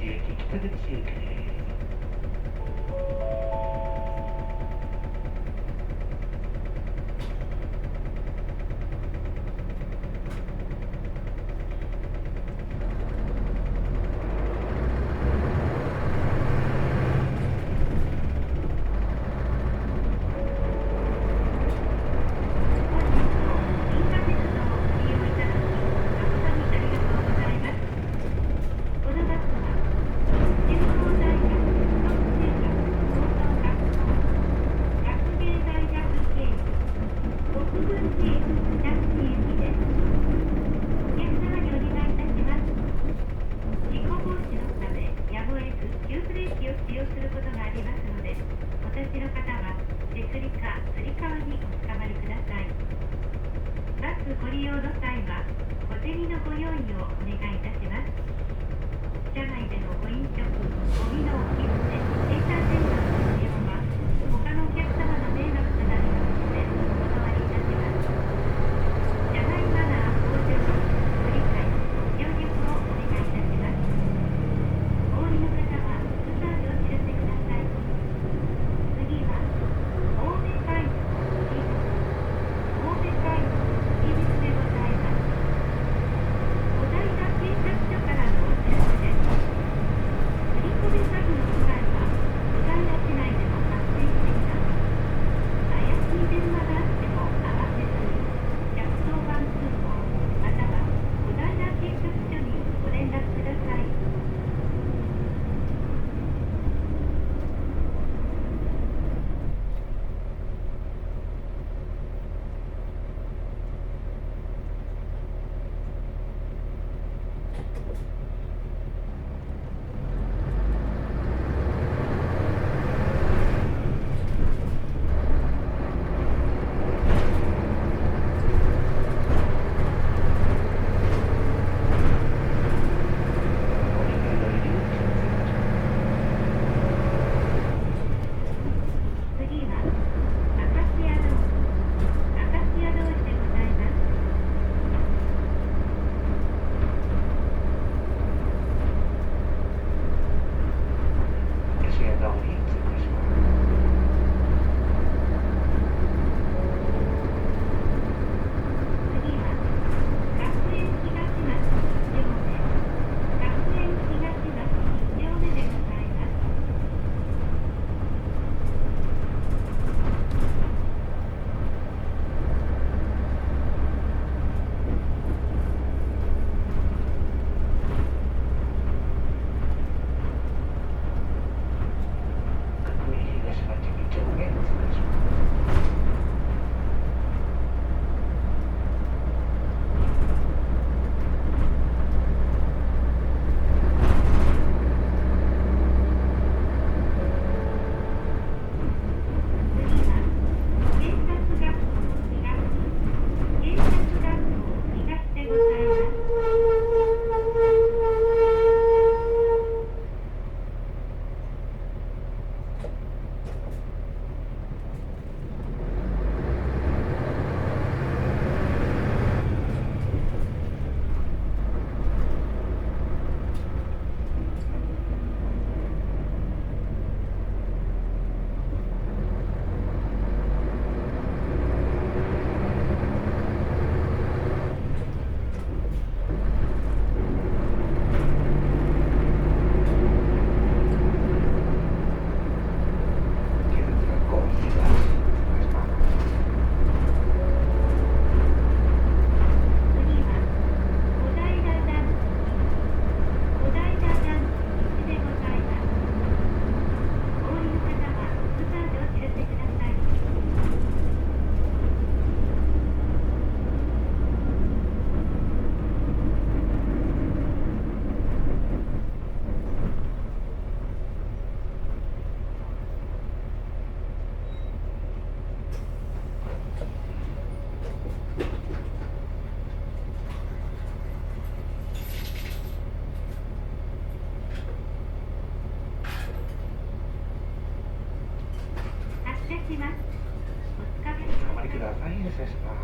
駅北口行きです。ご利用の際はお手荷のご用意をお願いいたします。車内でのご飲食、ごみの置き捨て、エンターテインメントの利用は他のお客様の迷惑となりますのでお断りいたします。車内マナー向上、ご理解、ご協力をお願いいたします。お降りの方はスタートをお知らせください。次は神戸海峡神戸海峡入り口でございます。小平警察署からのお知らせです。振り込め詐欺の被害は小平市内でも発生しています。怪しい電話があっても慌てずに110番通報または小平警察署にご連絡ください。次は明石屋通りでございます。明石屋通り通過します。次は学園東町1丁目、学園東町1丁目でございます。学園東町2丁目通過します。次は警察学校東でございます。警察学校東通過します。次は小平団地でございます。お降りの方はスタートをお知らせください。発車します。お疲れお様です。待りください。失礼します。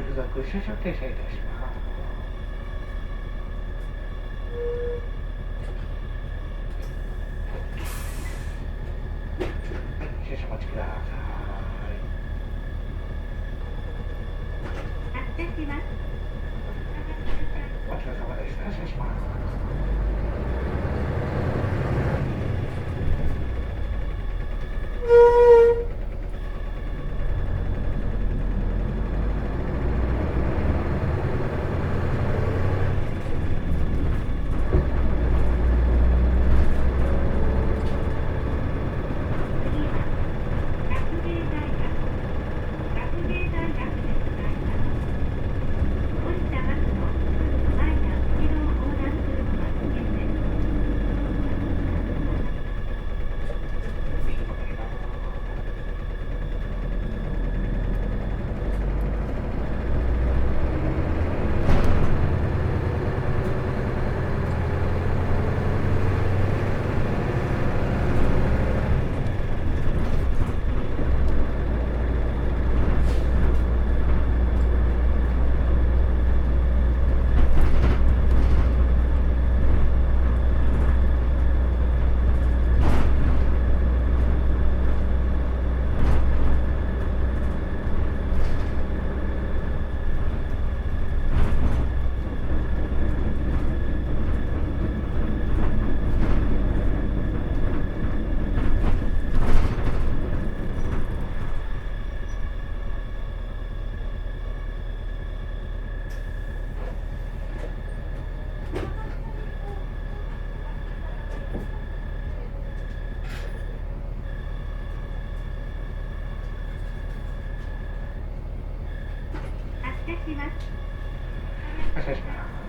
付属少々停車いたします。少々お待ちください。発車します。お疲れ様でした。失礼します。次は学芸大学でございます。降りたバスのすぐ前や後ろを横断するのが危険です。右曲がります。発車します。発車します。